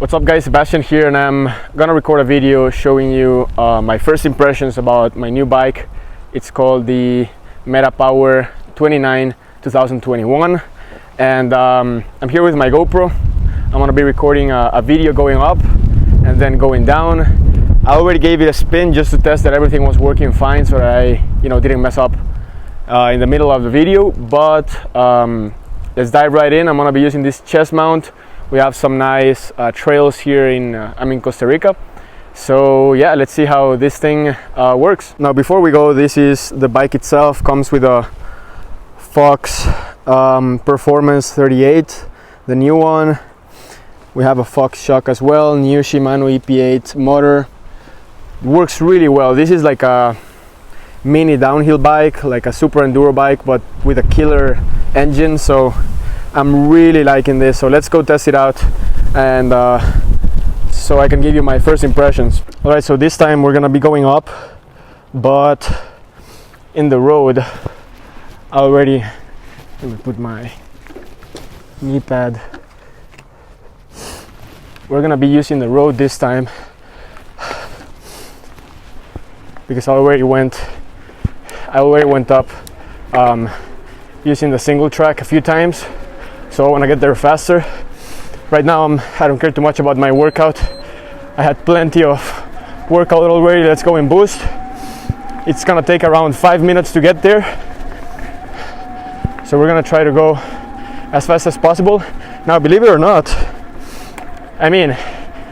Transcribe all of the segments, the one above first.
What's up guys, Sebastian here, and I'm gonna record a video showing you my first impressions about my new bike. It's called the Meta Power 29 2021, and I'm here with my GoPro. I'm gonna be recording a video going up and then going down. I already gave it a spin just to test that everything was working fine, so that I didn't mess up in the middle of the video. But let's dive right in. I'm gonna be using this chest mount. We have some nice trails here I'm in Costa Rica. So yeah, let's see how this thing works. Now before we go, this is the bike itself. Comes with a Fox Performance 38, the new one. We have a Fox shock as well, new Shimano EP8 Motor. It works really well. This is like a mini downhill bike, like a super enduro bike, but with a killer engine. So I'm really liking this, so let's go test it out, and so I can give you my first impressions. Alright, so this time we're gonna be going up, but in the road, let me put my knee pad. We're gonna be using the road this time, because I already went up using the single track a few times. So I want to get there faster. Right now I don't care too much about my workout. I had plenty of workout already. Let's go in boost. It's gonna take around 5 minutes to get there, so we're gonna try to go as fast as possible. Now believe it or not, I mean,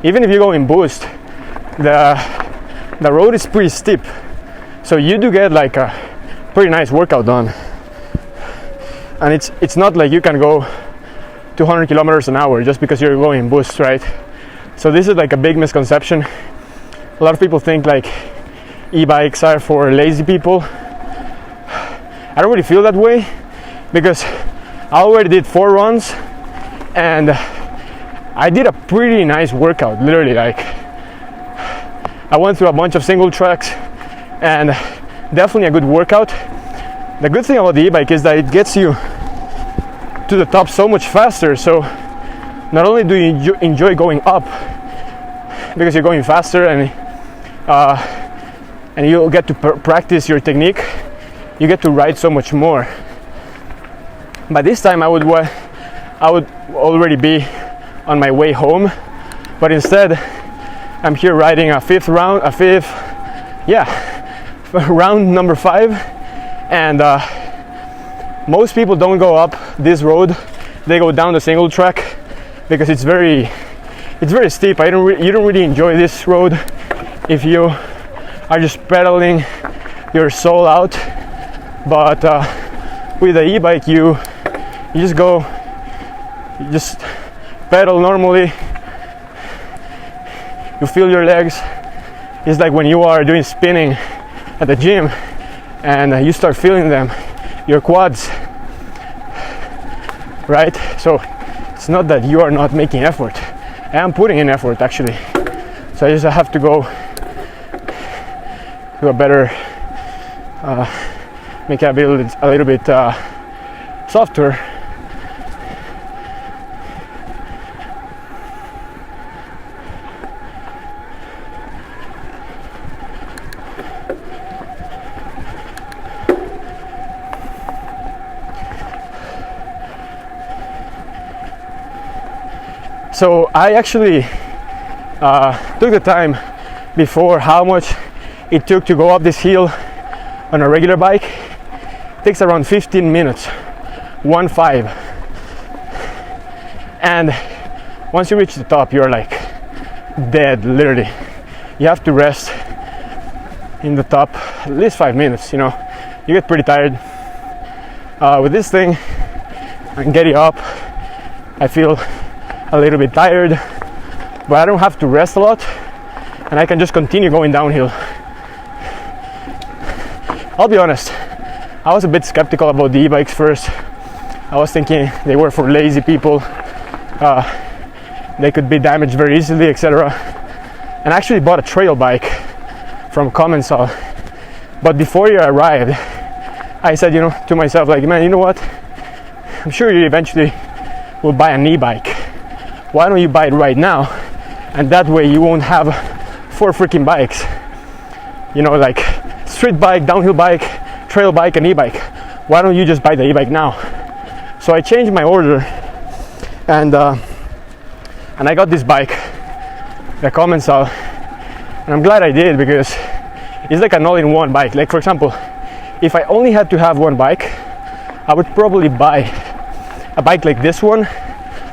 even if you go in boost, the road is pretty steep, so you do get like a pretty nice workout done. And it's not like you can go 200 kilometers an hour just because you're going boost, right? So this is like a big misconception. A lot of people think like e-bikes are for lazy people. I don't really feel that way, because I already did 4 runs and I did a pretty nice workout. Literally, like, I went through a bunch of single tracks and definitely a good workout. The good thing about the e-bike is that it gets you to the top so much faster. So not only do you enjoy going up because you're going faster, and you'll get to practice your technique, you get to ride so much more. By this time I would already be on my way home, but instead I'm here riding round number 5, and most people don't go up this road. They go down the single track because it's very steep. You don't really enjoy this road if you are just pedaling your soul out. But with the e-bike, you just pedal normally. You feel your legs. It's like when you are doing spinning at the gym and you start feeling them, your quads, right? So it's not that you are not making effort. I am putting in effort actually. So I just have to go to a better, make it a little bit softer. So I actually took the time before how much it took to go up this hill on a regular bike. It takes around 15 minutes, 1-5. And once you reach the top, you're like dead, literally. You have to rest in the top at least 5 minutes, you get pretty tired. With this thing, I'm getting up, I feel a little bit tired, but I don't have to rest a lot, and I can just continue going downhill. I'll be honest, I was a bit skeptical about the e-bikes first. I was thinking they were for lazy people, they could be damaged very easily, etc. And I actually bought a trail bike from Commencal. But before you arrived, I said, to myself, like, man, you know what? I'm sure you eventually will buy an e-bike. Why don't you buy it right now and that way you won't have 4 freaking bikes, you know, like street bike, downhill bike, trail bike, and e-bike. Why don't you just buy the e-bike now? So I changed my order, and I got this bike, the Commencal, and I'm glad I did, because it's like an all-in-one bike. Like, for example, if I only had to have one bike, I would probably buy a bike like this one.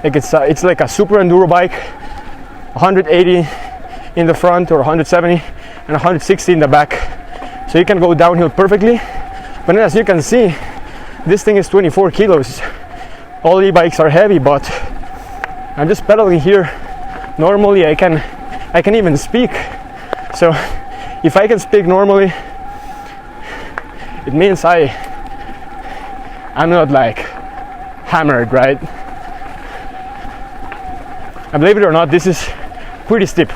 Like it's like a super enduro bike, 180 in the front or 170 and 160 in the back, so you can go downhill perfectly. But then, as you can see, this thing is 24 kilos. All e-bikes are heavy, but I'm just pedaling here. Normally I can even speak. So if I can speak normally, it means I'm not like hammered, right? And believe it or not, this is pretty steep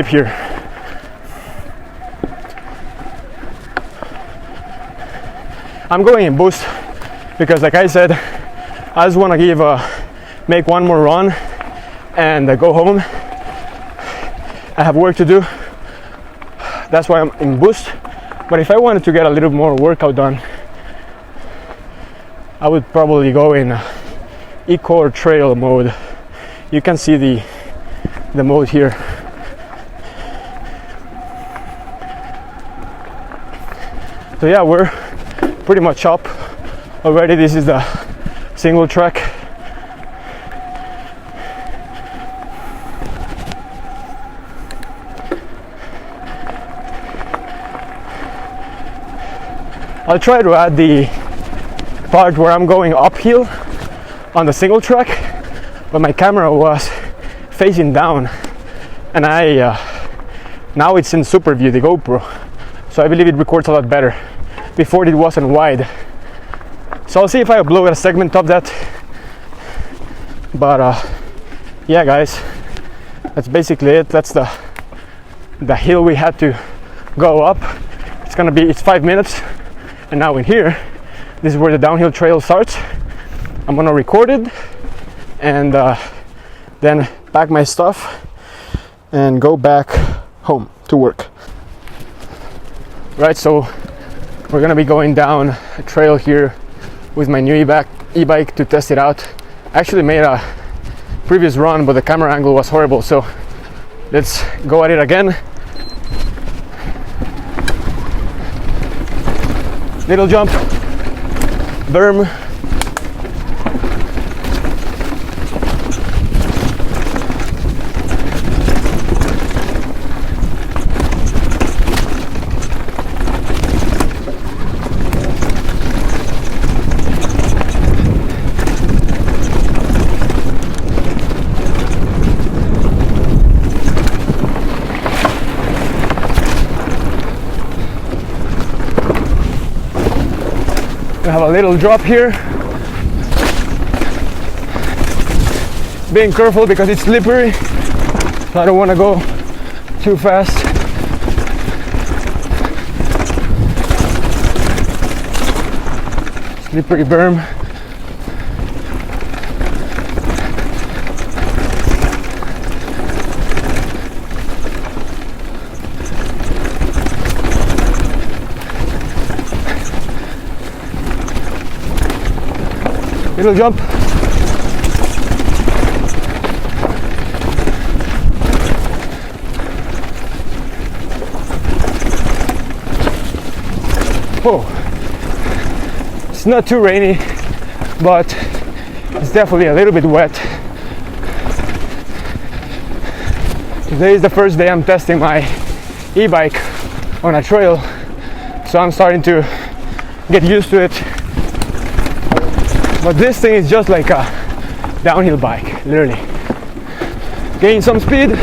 here. I'm going in boost because, like I said, I just want to make one more run and go home. I have work to do. That's why I'm in boost. But if I wanted to get a little more workout done, I would probably go in eco or trail mode. You can see the mode here. So yeah, we're pretty much up already. This is the single track. I'll try to add the part where I'm going uphill on the single track, but my camera was facing down, and now it's in super view, the GoPro, so I believe it records a lot better. Before it wasn't wide, so I'll see if I upload a segment of that. But yeah, guys, that's basically it. That's the hill we had to go up. It's 5 minutes. And now in here, this is where the downhill trail starts. I'm gonna record it and then pack my stuff and go back home to work. Right, so we're gonna be going down a trail here with my new e-bike to test it out. I actually made a previous run, but the camera angle was horrible, so let's go at it again. Little jump, berm, we have a little drop here. Being careful because it's slippery, so I don't want to go too fast. Slippery berm. Little jump. Oh, it's not too rainy, but it's definitely a little bit wet. Today is the first day I'm testing my e-bike on a trail, so I'm starting to get used to it. But this thing is just like a downhill bike, literally. Gain some speed.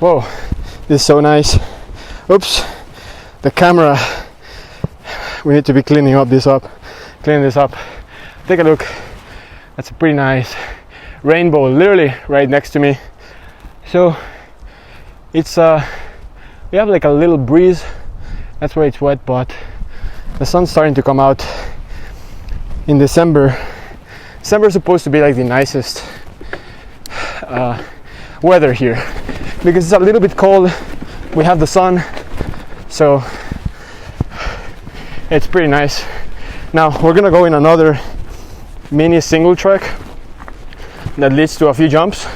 Whoa, this is so nice. Oops, the camera. We need to be cleaning this up. Take a look. That's a pretty nice rainbow, literally right next to me. So it's we have like a little breeze. That's why it's wet, but The sun's starting to come out in December. December is supposed to be like the nicest weather here because it's a little bit cold. We have the sun, so it's pretty nice. Now we're gonna go in another mini single track that leads to a few jumps.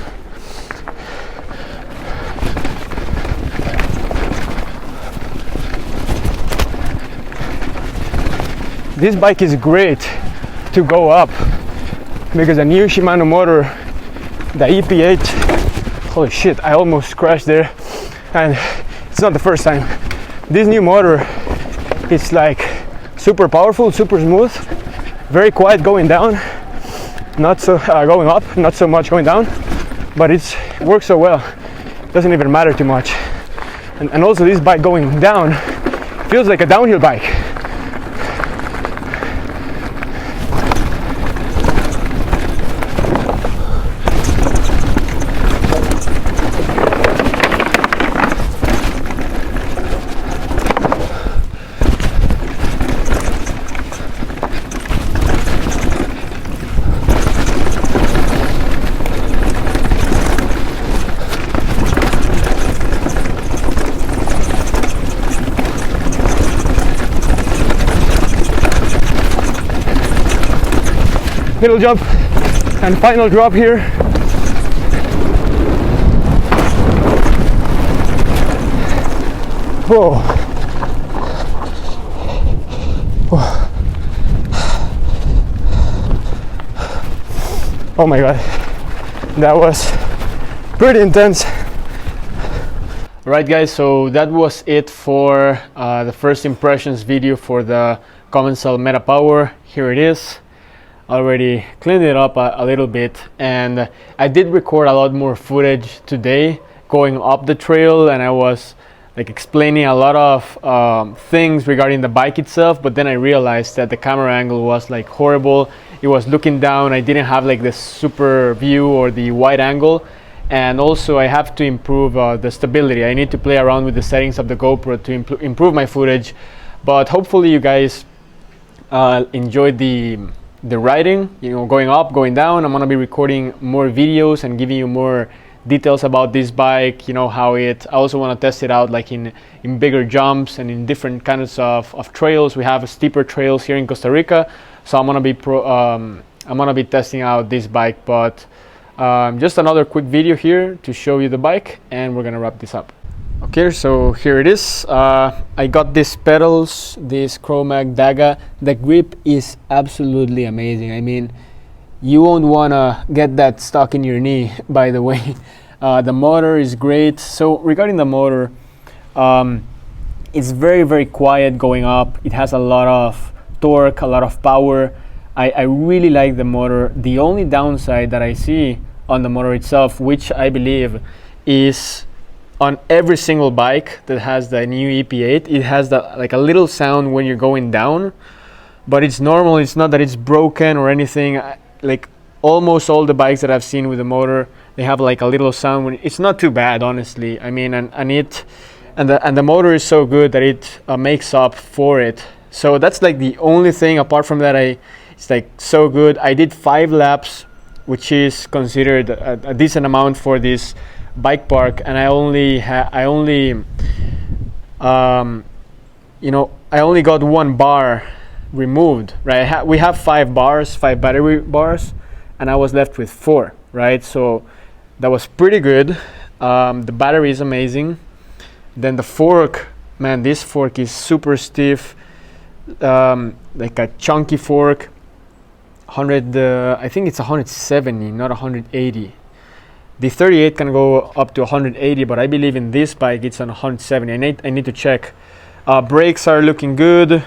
This bike is great to go up because the new Shimano motor, the EP8, holy shit, I almost crashed there, and it's not the first time. This new motor, it's like super powerful, super smooth, very quiet going down, not so going up, not so much going down, but it works so well, doesn't even matter too much. And also this bike going down feels like a downhill bike. Middle jump and final drop here. Whoa. Whoa. Oh my god, that was pretty intense. Alright guys, so that was it for the first impressions video for the Commencal Meta Power. Here it is. Already cleaned it up a little bit, and I did record a lot more footage today going up the trail, and I was like explaining a lot of things regarding the bike itself, but then I realized that the camera angle was like horrible. It was looking down. I didn't have like the super view or the wide angle, and also I have to improve the stability. I need to play around with the settings of the GoPro to improve my footage, but hopefully you guys enjoyed the riding, you know, going up, going down. I'm gonna be recording more videos and giving you more details about this bike, you know, how I also want to test it out like in bigger jumps and in different kinds of trails. We have steeper trails here in Costa Rica, so I'm gonna be testing out this bike. But just another quick video here to show you the bike, and we're gonna wrap this up. Okay, so here it is. I got these pedals, this Chromac Daga. The grip is absolutely amazing. I mean, you won't want to get that stuck in your knee, by the way. The motor is great. So regarding the motor, it's very, very quiet going up. It has a lot of torque, a lot of power. I really like the motor. The only downside that I see on the motor itself, which I believe is on every single bike that has the new EP8, it has like a little sound when you're going down, but it's normal. It's not that it's broken or anything. Like almost all the bikes that I've seen with the motor, they have like a little sound when it's not too bad, honestly. I mean, and the motor is so good that it makes up for it. So that's like the only thing. Apart from that, it's like so good. I did 5 laps, which is considered a decent amount for this bike park, and I only got 1 bar removed, right? We have 5 battery bars, and I was left with 4, right? So that was pretty good. The battery is amazing. Then the fork, man, this fork is super stiff, like a chunky fork. I think it's 170, not 180. The 38 can go up to 180, but I believe in this bike it's on 170. I need to check. Brakes are looking good.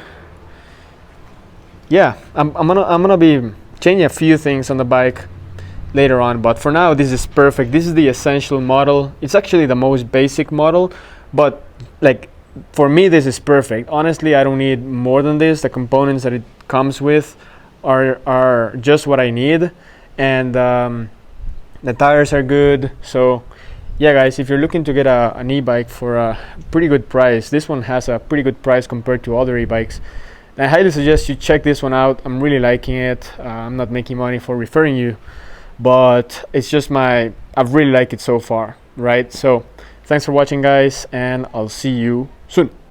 Yeah, I'm gonna be changing a few things on the bike later on, but for now this is perfect. This is the essential model. It's actually the most basic model, but like for me this is perfect. Honestly, I don't need more than this. The components that it comes with are just what I need, and the tires are good. So yeah guys, if you're looking to get an e-bike for a pretty good price, this one has a pretty good price compared to other e-bikes, And I highly suggest you check this one out. I'm really liking it. I'm not making money for referring you, but it's just I've really liked it so far, right? So thanks for watching, guys, and I'll see you soon.